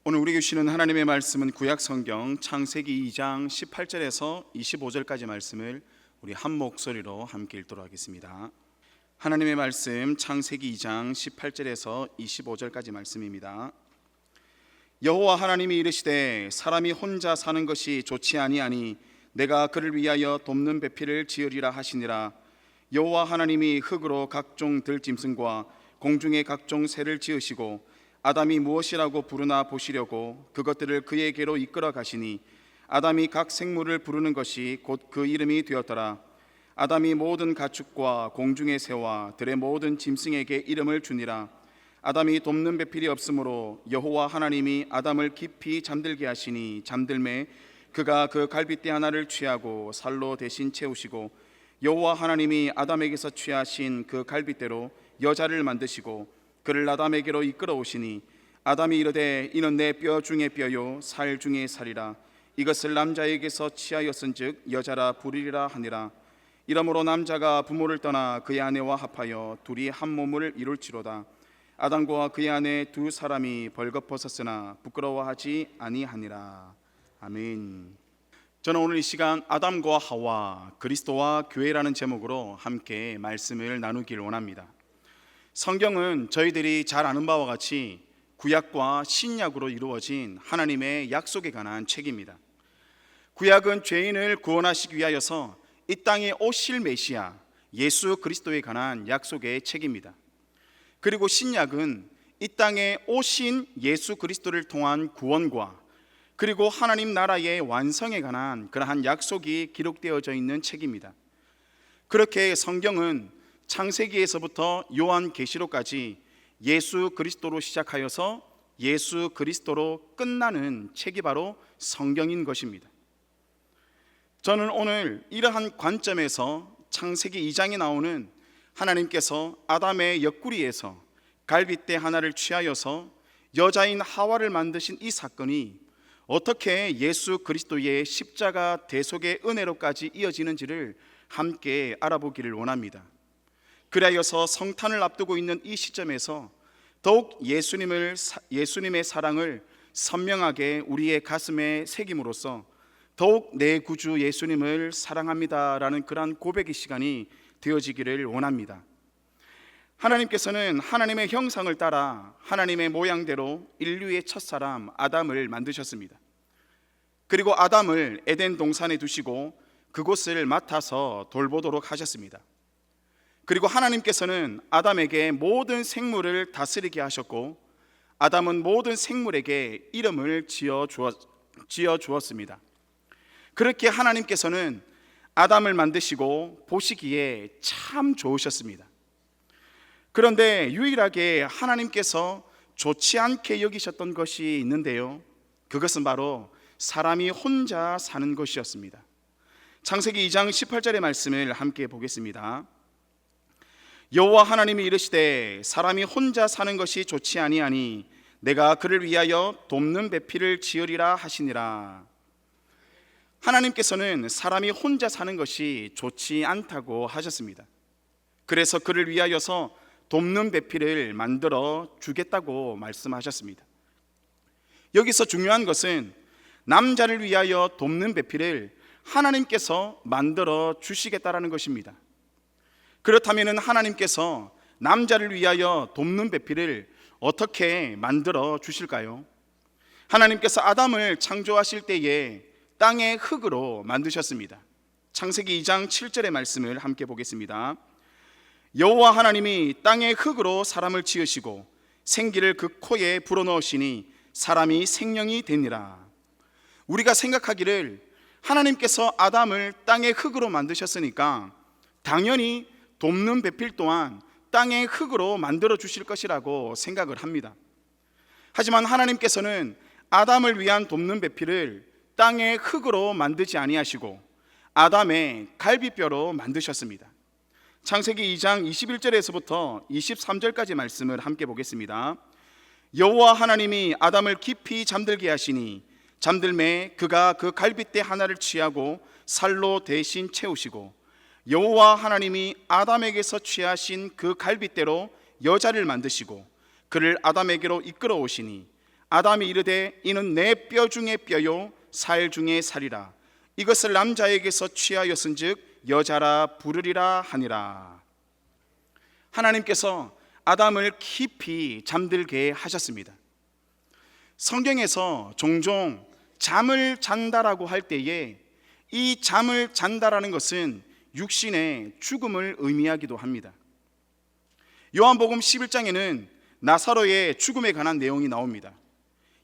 오늘 우리에게 주시는 하나님의 말씀은 구약 성경 창세기 2장 18절에서 25절까지 말씀을 우리 한 목소리로 함께 읽도록 하겠습니다. 하나님의 말씀 창세기 2장 18절에서 25절까지 말씀입니다. 여호와 하나님이 이르시되 사람이 혼자 사는 것이 좋지 아니하니 내가 그를 위하여 돕는 배필을 지으리라 하시니라. 여호와 하나님이 흙으로 각종 들짐승과 공중의 각종 새를 지으시고 아담이 무엇이라고 부르나 보시려고 그것들을 그에게로 이끌어 가시니 아담이 각 생물을 부르는 것이 곧 그 이름이 되었더라. 아담이 모든 가축과 공중의 새와 들의 모든 짐승에게 이름을 주니라. 아담이 돕는 배필이 없으므로 여호와 하나님이 아담을 깊이 잠들게 하시니 잠들매 그가 그 갈빗대 하나를 취하고 살로 대신 채우시고 여호와 하나님이 아담에게서 취하신 그 갈빗대로 여자를 만드시고 그를 아담에게로 이끌어 오시니 아담이 이르되 이는 내 뼈 중에 뼈요 살 중에 살이라. 이것을 남자에게서 취하였은즉 여자라 부르리라 하니라. 이러므로 남자가 부모를 떠나 그의 아내와 합하여 둘이 한 몸을 이룰지로다. 아담과 그의 아내 두 사람이 벌거벗었으나 부끄러워하지 아니하니라. 아멘. 저는 오늘 이 시간 아담과 하와 그리스도와 교회라는 제목으로 함께 말씀을 나누길 원합니다. 성경은 저희들이 잘 아는 바와 같이 구약과 신약으로 이루어진 하나님의 약속에 관한 책입니다. 구약은 죄인을 구원하시기 위하여서 이 땅에 오실 메시아 예수 그리스도에 관한 약속의 책입니다. 그리고 신약은 이 땅에 오신 예수 그리스도를 통한 구원과 그리고 하나님 나라의 완성에 관한 그러한 약속이 기록되어져 있는 책입니다. 그렇게 성경은 창세기에서부터 요한계시록까지 예수 그리스도로 시작하여서 예수 그리스도로 끝나는 책이 바로 성경인 것입니다. 저는 오늘 이러한 관점에서 창세기 2장에 나오는 하나님께서 아담의 옆구리에서 갈빗대 하나를 취하여서 여자인 하와를 만드신 이 사건이 어떻게 예수 그리스도의 십자가 대속의 은혜로까지 이어지는지를 함께 알아보기를 원합니다. 그리하여서 성탄을 앞두고 있는 이 시점에서 더욱 예수님의 사랑을 선명하게 우리의 가슴에 새김으로써 더욱 내 구주 예수님을 사랑합니다라는 그러한 고백의 시간이 되어지기를 원합니다. 하나님께서는 하나님의 형상을 따라 하나님의 모양대로 인류의 첫사람 아담을 만드셨습니다. 그리고 아담을 에덴 동산에 두시고 그곳을 맡아서 돌보도록 하셨습니다. 그리고 하나님께서는 아담에게 모든 생물을 다스리게 하셨고 아담은 모든 생물에게 이름을 지어 주었습니다. 그렇게 하나님께서는 아담을 만드시고 보시기에 참 좋으셨습니다. 그런데 유일하게 하나님께서 좋지 않게 여기셨던 것이 있는데요, 그것은 바로 사람이 혼자 사는 것이었습니다. 창세기 2장 18절의 말씀을 함께 보겠습니다. 여호와 하나님이 이르시되 사람이 혼자 사는 것이 좋지 아니하니 내가 그를 위하여 돕는 배필을 지으리라 하시니라. 하나님께서는 사람이 혼자 사는 것이 좋지 않다고 하셨습니다. 그래서 그를 위하여서 돕는 배필을 만들어 주겠다고 말씀하셨습니다. 여기서 중요한 것은 남자를 위하여 돕는 배필을 하나님께서 만들어 주시겠다라는 것입니다. 그렇다면 하나님께서 남자를 위하여 돕는 배필을 어떻게 만들어 주실까요? 하나님께서 아담을 창조하실 때에 땅의 흙으로 만드셨습니다. 창세기 2장 7절의 말씀을 함께 보겠습니다. 여호와 하나님이 땅의 흙으로 사람을 지으시고 생기를 그 코에 불어넣으시니 사람이 생명이 되니라. 우리가 생각하기를 하나님께서 아담을 땅의 흙으로 만드셨으니까 당연히 돕는 배필 또한 땅의 흙으로 만들어 주실 것이라고 생각을 합니다. 하지만 하나님께서는 아담을 위한 돕는 배필을 땅의 흙으로 만들지 아니하시고 아담의 갈비뼈로 만드셨습니다. 창세기 2장 21절에서부터 23절까지 말씀을 함께 보겠습니다. 여호와 하나님이 아담을 깊이 잠들게 하시니 잠들매 그가 그 갈빗대 하나를 취하고 살로 대신 채우시고 여호와 하나님이 아담에게서 취하신 그 갈빗대로 여자를 만드시고 그를 아담에게로 이끌어 오시니 아담이 이르되 이는 내 뼈 중에 뼈요 살 중에 살이라. 이것을 남자에게서 취하였은즉 여자라 부르리라 하니라. 하나님께서 아담을 깊이 잠들게 하셨습니다. 성경에서 종종 잠을 잔다라고 할 때에 이 잠을 잔다라는 것은 육신의 죽음을 의미하기도 합니다. 요한복음 11장에는 나사로의 죽음에 관한 내용이 나옵니다.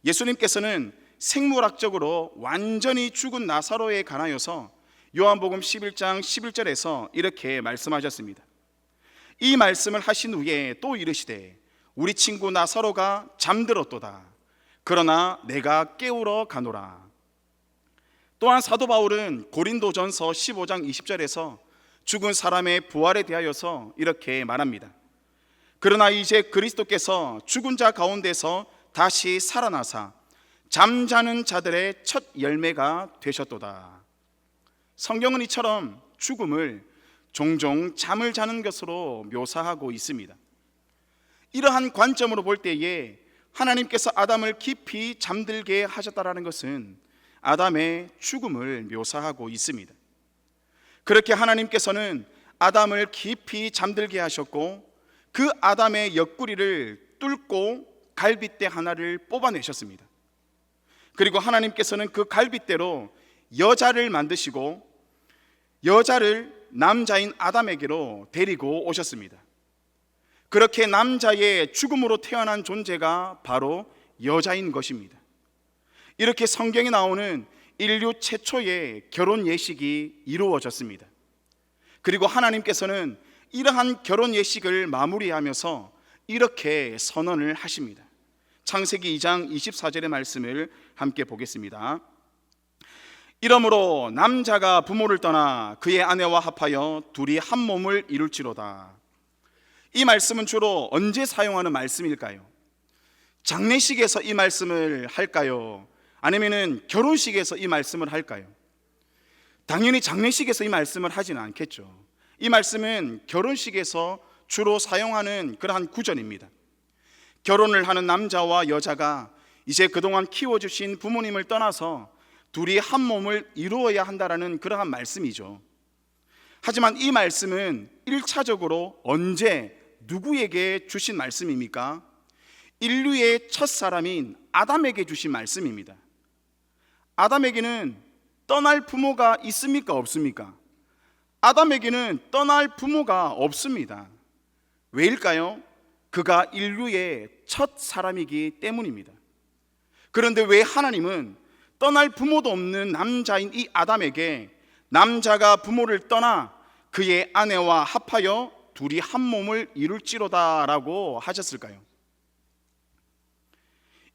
예수님께서는 생물학적으로 완전히 죽은 나사로에 관하여서 요한복음 11장 11절에서 이렇게 말씀하셨습니다. 이 말씀을 하신 후에 또 이르시되 우리 친구 나사로가 잠들었도다. 그러나 내가 깨우러 가노라. 또한 사도 바울은 고린도전서 15장 20절에서 죽은 사람의 부활에 대하여서 이렇게 말합니다. 그러나 이제 그리스도께서 죽은 자 가운데서 다시 살아나사 잠자는 자들의 첫 열매가 되셨도다. 성경은 이처럼 죽음을 종종 잠을 자는 것으로 묘사하고 있습니다. 이러한 관점으로 볼 때에 하나님께서 아담을 깊이 잠들게 하셨다라는 것은 아담의 죽음을 묘사하고 있습니다. 그렇게 하나님께서는 아담을 깊이 잠들게 하셨고 그 아담의 옆구리를 뚫고 갈빗대 하나를 뽑아내셨습니다. 그리고 하나님께서는 그 갈빗대로 여자를 만드시고 여자를 남자인 아담에게로 데리고 오셨습니다. 그렇게 남자의 죽음으로 태어난 존재가 바로 여자인 것입니다. 이렇게 성경에 나오는 인류 최초의 결혼 예식이 이루어졌습니다. 그리고 하나님께서는 이러한 결혼 예식을 마무리하면서 이렇게 선언을 하십니다. 창세기 2장 24절의 말씀을 함께 보겠습니다. 이러므로 남자가 부모를 떠나 그의 아내와 합하여 둘이 한 몸을 이룰지로다. 이 말씀은 주로 언제 사용하는 말씀일까요? 장례식에서 이 말씀을 할까요? 아니면 결혼식에서 이 말씀을 할까요? 당연히 장례식에서 이 말씀을 하지는 않겠죠. 이 말씀은 결혼식에서 주로 사용하는 그러한 구절입니다. 결혼을 하는 남자와 여자가 이제 그동안 키워주신 부모님을 떠나서 둘이 한 몸을 이루어야 한다라는 그러한 말씀이죠. 하지만 이 말씀은 1차적으로 언제 누구에게 주신 말씀입니까? 인류의 첫 사람인 아담에게 주신 말씀입니다. 아담에게는 떠날 부모가 있습니까? 없습니까? 아담에게는 떠날 부모가 없습니다. 왜일까요? 그가 인류의 첫 사람이기 때문입니다. 그런데 왜 하나님은 떠날 부모도 없는 남자인 이 아담에게 남자가 부모를 떠나 그의 아내와 합하여 둘이 한 몸을 이룰지로다 라고 하셨을까요?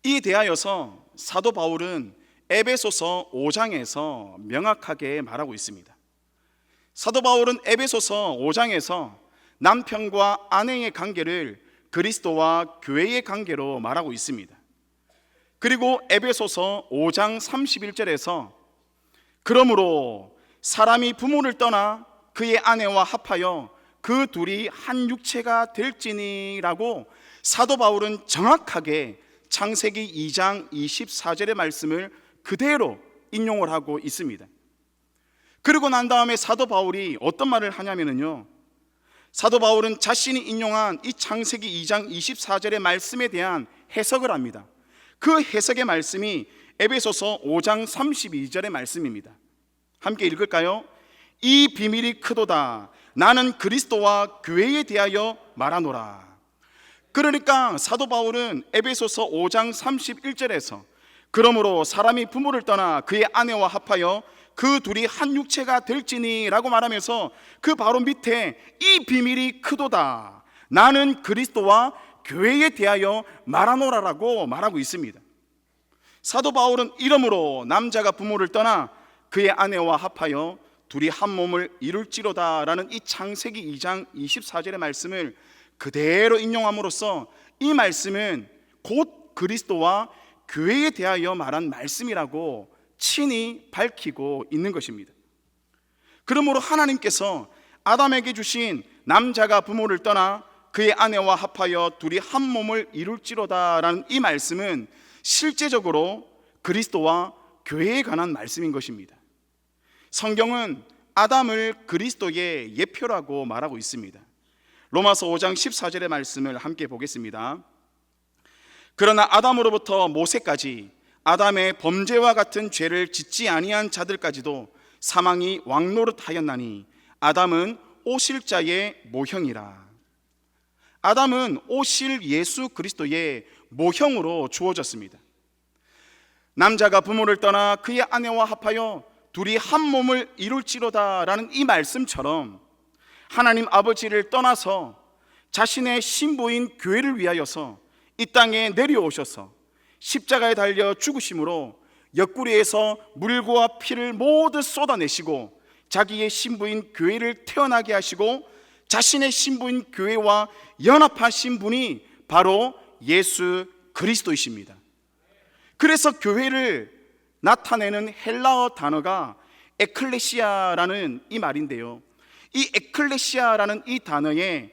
이 대하여서 사도 바울은 에베소서 5장에서 명확하게 말하고 있습니다. 사도 바울은 에베소서 5장에서 남편과 아내의 관계를 그리스도와 교회의 관계로 말하고 있습니다. 그리고 에베소서 5장 31절에서 그러므로 사람이 부모를 떠나 그의 아내와 합하여 그 둘이 한 육체가 될지니라고 사도 바울은 정확하게 창세기 2장 24절의 말씀을 그대로 인용을 하고 있습니다. 그리고 난 다음에 사도 바울이 어떤 말을 하냐면요, 사도 바울은 자신이 인용한 이 창세기 2장 24절의 말씀에 대한 해석을 합니다. 그 해석의 말씀이 에베소서 5장 32절의 말씀입니다. 함께 읽을까요? 이 비밀이 크도다. 나는 그리스도와 교회에 대하여 말하노라. 그러니까 사도 바울은 에베소서 5장 31절에서 그러므로 사람이 부모를 떠나 그의 아내와 합하여 그 둘이 한 육체가 될지니 라고 말하면서 그 바로 밑에 이 비밀이 크도다. 나는 그리스도와 교회에 대하여 말하노라라고 말하고 있습니다. 사도 바울은 이러므로 남자가 부모를 떠나 그의 아내와 합하여 둘이 한 몸을 이룰지로다 라는 이 창세기 2장 24절의 말씀을 그대로 인용함으로써 이 말씀은 곧 그리스도와 교회에 대하여 말한 말씀이라고 친히 밝히고 있는 것입니다. 그러므로 하나님께서 아담에게 주신 남자가 부모를 떠나 그의 아내와 합하여 둘이 한 몸을 이룰지로다 라는 이 말씀은 실제적으로 그리스도와 교회에 관한 말씀인 것입니다. 성경은 아담을 그리스도의 예표라고 말하고 있습니다. 로마서 5장 14절의 말씀을 함께 보겠습니다. 그러나 아담으로부터 모세까지 아담의 범죄와 같은 죄를 짓지 아니한 자들까지도 사망이 왕노릇하였나니 아담은 오실 자의 모형이라. 아담은 오실 예수 그리스도의 모형으로 주어졌습니다. 남자가 부모를 떠나 그의 아내와 합하여 둘이 한 몸을 이룰지로다 라는 이 말씀처럼 하나님 아버지를 떠나서 자신의 신부인 교회를 위하여서 이 땅에 내려오셔서 십자가에 달려 죽으심으로 옆구리에서 물과 피를 모두 쏟아내시고 자기의 신부인 교회를 태어나게 하시고 자신의 신부인 교회와 연합하신 분이 바로 예수 그리스도이십니다. 그래서 교회를 나타내는 헬라어 단어가 에클레시아라는 이 말인데요, 이 에클레시아라는 이 단어에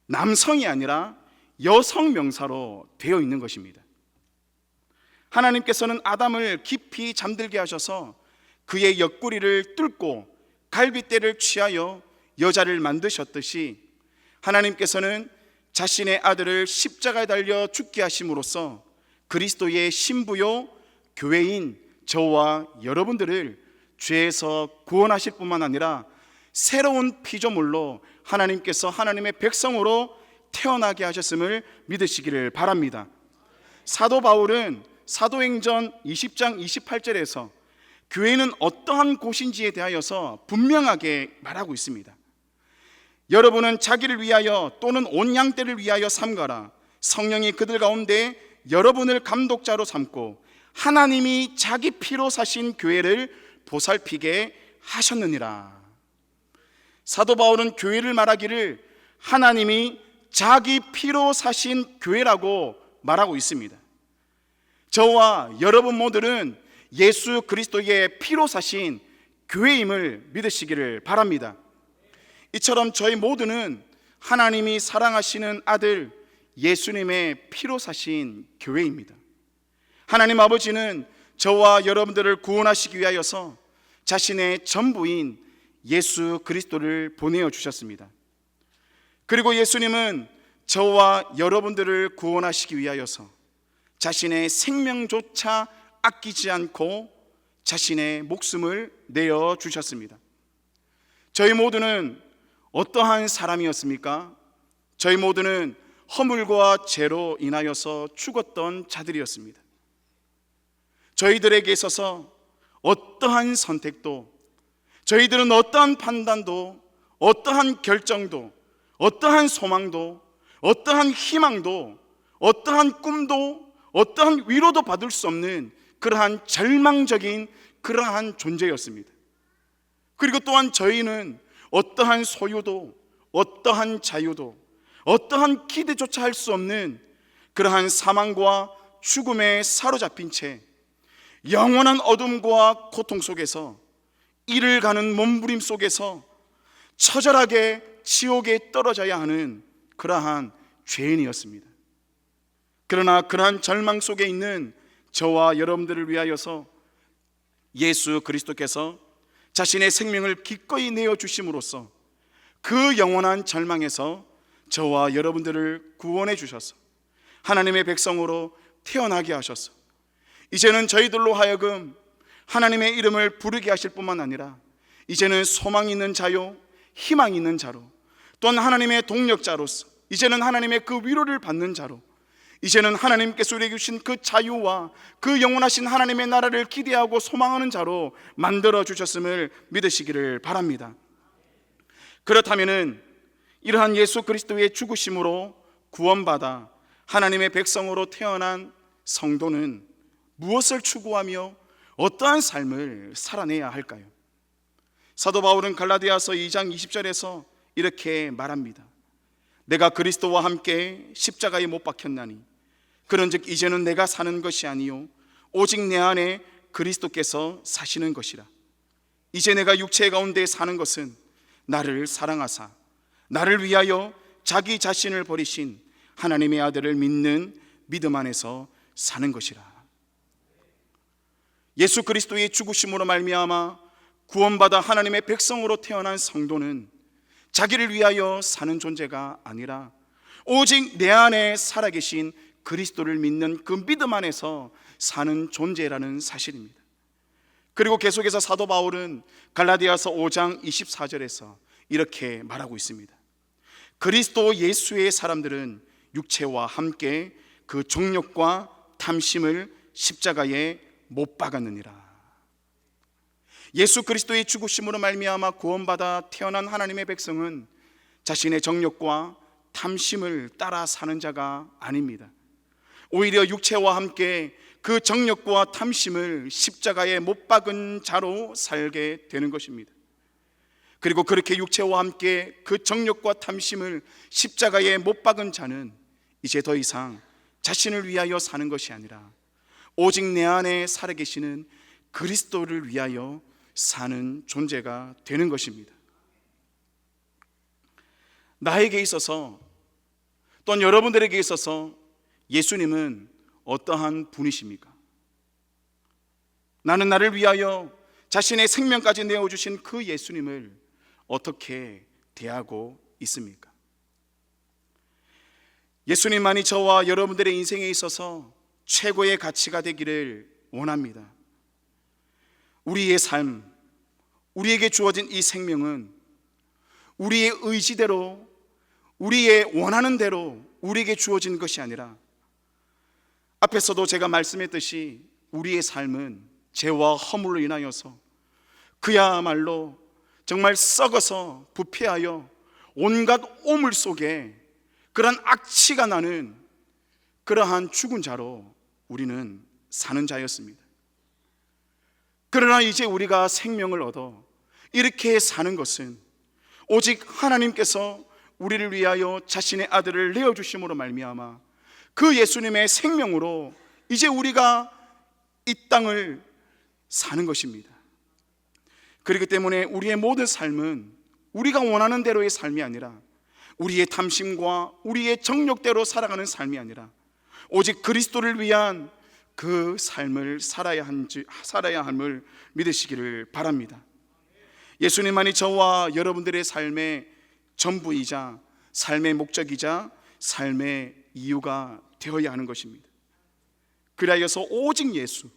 남성이 아니라 여성 명사로 되어 있는 것입니다. 하나님께서는 아담을 깊이 잠들게 하셔서 그의 옆구리를 뚫고 갈빗대를 취하여 여자를 만드셨듯이 하나님께서는 자신의 아들을 십자가에 달려 죽게 하심으로써 그리스도의 신부요 교회인 저와 여러분들을 죄에서 구원하실 뿐만 아니라 새로운 피조물로 하나님께서 하나님의 백성으로 태어나게 하셨음을 믿으시기를 바랍니다. 사도 바울은 사도행전 20장 28절에서 교회는 어떠한 곳인지에 대하여서 분명하게 말하고 있습니다. 여러분은 자기를 위하여 또는 온 양떼를 위하여 삼가라. 성령이 그들 가운데 여러분을 감독자로 삼고 하나님이 자기 피로 사신 교회를 보살피게 하셨느니라. 사도 바울은 교회를 말하기를 하나님이 자기 피로 사신 교회라고 말하고 있습니다. 저와 여러분 모두는 예수 그리스도의 피로 사신 교회임을 믿으시기를 바랍니다. 이처럼 저희 모두는 하나님이 사랑하시는 아들 예수님의 피로 사신 교회입니다. 하나님 아버지는 저와 여러분들을 구원하시기 위하여서 자신의 전부인 예수 그리스도를 보내어 주셨습니다. 그리고 예수님은 저와 여러분들을 구원하시기 위하여서 자신의 생명조차 아끼지 않고 자신의 목숨을 내어 주셨습니다. 저희 모두는 어떠한 사람이었습니까? 저희 모두는 허물과 죄로 인하여서 죽었던 자들이었습니다. 저희들에게 있어서 어떠한 선택도, 저희들은 어떠한 판단도, 어떠한 결정도, 어떠한 소망도, 어떠한 희망도, 어떠한 꿈도, 어떠한 위로도 받을 수 없는 그러한 절망적인 그러한 존재였습니다. 그리고 또한 저희는 어떠한 소유도, 어떠한 자유도, 어떠한 기대조차 할 수 없는 그러한 사망과 죽음에 사로잡힌 채 영원한 어둠과 고통 속에서 이를 가는 몸부림 속에서 처절하게 지옥에 떨어져야 하는 그러한 죄인이었습니다. 그러나 그러한 절망 속에 있는 저와 여러분들을 위하여서 예수 그리스도께서 자신의 생명을 기꺼이 내어주심으로써 그 영원한 절망에서 저와 여러분들을 구원해 주셔서 하나님의 백성으로 태어나게 하셔서 이제는 저희들로 하여금 하나님의 이름을 부르게 하실 뿐만 아니라 이제는 소망 있는 자요 희망 있는 자로, 또한 하나님의 동력자로서 이제는 하나님의 그 위로를 받는 자로, 이제는 하나님께서 우리에게 주신 그 자유와 그 영원하신 하나님의 나라를 기대하고 소망하는 자로 만들어 주셨음을 믿으시기를 바랍니다. 그렇다면은 이러한 예수 그리스도의 죽으심으로 구원받아 하나님의 백성으로 태어난 성도는 무엇을 추구하며 어떠한 삶을 살아내야 할까요? 사도 바울은 갈라디아서 2장 20절에서 이렇게 말합니다. 내가 그리스도와 함께 십자가에 못 박혔나니 그런즉 이제는 내가 사는 것이 아니요 오직 내 안에 그리스도께서 사시는 것이라. 이제 내가 육체 가운데 사는 것은 나를 사랑하사 나를 위하여 자기 자신을 버리신 하나님의 아들을 믿는 믿음 안에서 사는 것이라. 예수 그리스도의 죽으심으로 말미암아 구원받아 하나님의 백성으로 태어난 성도는 자기를 위하여 사는 존재가 아니라 오직 내 안에 살아계신 그리스도를 믿는 그 믿음 안에서 사는 존재라는 사실입니다. 그리고 계속해서 사도 바울은 갈라디아서 5장 24절에서 이렇게 말하고 있습니다. 그리스도 예수의 사람들은 육체와 함께 그 정욕과 탐심을 십자가에 못 박았느니라. 예수 그리스도의 죽으심으로 말미암아 구원받아 태어난 하나님의 백성은 자신의 정욕과 탐심을 따라 사는 자가 아닙니다. 오히려 육체와 함께 그 정욕과 탐심을 십자가에 못 박은 자로 살게 되는 것입니다. 그리고 그렇게 육체와 함께 그 정욕과 탐심을 십자가에 못 박은 자는 이제 더 이상 자신을 위하여 사는 것이 아니라 오직 내 안에 살아계시는 그리스도를 위하여 사는 존재가 되는 것입니다. 나에게 있어서 또는 여러분들에게 있어서 예수님은 어떠한 분이십니까? 나는 나를 위하여 자신의 생명까지 내어주신 그 예수님을 어떻게 대하고 있습니까? 예수님만이 저와 여러분들의 인생에 있어서 최고의 가치가 되기를 원합니다. 우리의 삶, 우리에게 주어진 이 생명은 우리의 의지대로, 우리의 원하는 대로 우리에게 주어진 것이 아니라 앞에서도 제가 말씀했듯이 우리의 삶은 죄와 허물로 인하여서 그야말로 정말 썩어서 부패하여 온갖 오물 속에 그러한 악취가 나는 그러한 죽은 자로 우리는 사는 자였습니다. 그러나 이제 우리가 생명을 얻어 이렇게 사는 것은 오직 하나님께서 우리를 위하여 자신의 아들을 내어주심으로 말미암아 그 예수님의 생명으로 이제 우리가 이 땅을 사는 것입니다. 그렇기 때문에 우리의 모든 삶은 우리가 원하는 대로의 삶이 아니라 우리의 탐심과 우리의 정욕대로 살아가는 삶이 아니라 오직 그리스도를 위한 그 삶을 살아야 함을 믿으시기를 바랍니다. 예수님만이 저와 여러분들의 삶의 전부이자 삶의 목적이자 삶의 이유가 되어야 하는 것입니다. 그리하여서 오직 예수,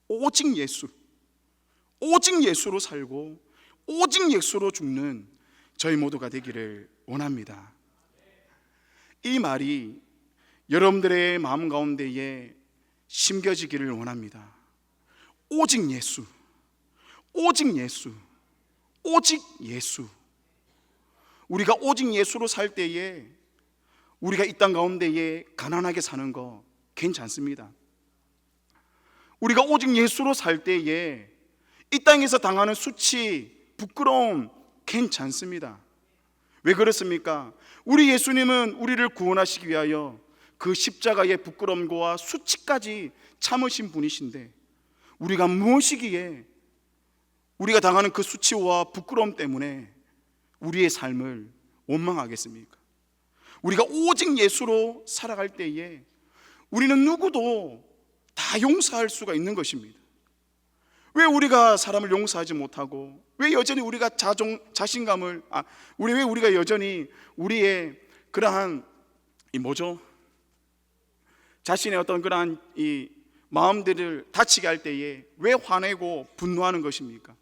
오직 예수, 오직 예수로 살고 오직 예수로 죽는 저희 모두가 되기를 원합니다. 이 말이 여러분들의 마음 가운데에 심겨지기를 원합니다. 오직 예수, 오직 예수, 오직 예수. 우리가 오직 예수로 살 때에 우리가 이 땅 가운데에 가난하게 사는 거 괜찮습니다. 우리가 오직 예수로 살 때에 이 땅에서 당하는 수치, 부끄러움 괜찮습니다. 왜 그렇습니까? 우리 예수님은 우리를 구원하시기 위하여 그 십자가의 부끄러움과 수치까지 참으신 분이신데 우리가 무엇이기에 우리가 당하는 그 수치와 부끄러움 때문에 우리의 삶을 원망하겠습니까? 우리가 오직 예수로 살아갈 때에 우리는 누구도 다 용서할 수가 있는 것입니다. 왜 우리가 사람을 용서하지 못하고 왜 여전히 우리가 자신감을 왜 우리가 여전히 우리의 그러한 자신의 어떤 그러한 이 마음들을 다치게 할 때에 왜 화내고 분노하는 것입니까?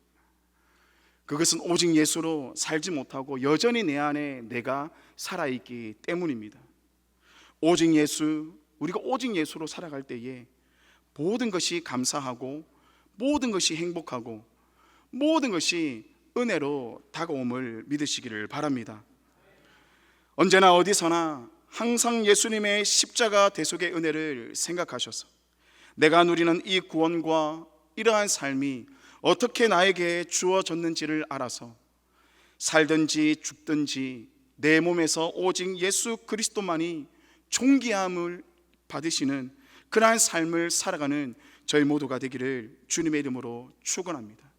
그것은 오직 예수로 살지 못하고 여전히 내 안에 내가 살아있기 때문입니다. 오직 예수, 우리가 오직 예수로 살아갈 때에 모든 것이 감사하고 모든 것이 행복하고 모든 것이 은혜로 다가옴을 믿으시기를 바랍니다. 언제나 어디서나 항상 예수님의 십자가 대속의 은혜를 생각하셔서 내가 누리는 이 구원과 이러한 삶이 어떻게 나에게 주어졌는지를 알아서 살든지 죽든지 내 몸에서 오직 예수 그리스도만이 존귀함을 받으시는 그러한 삶을 살아가는 저희 모두가 되기를 주님의 이름으로 축원합니다.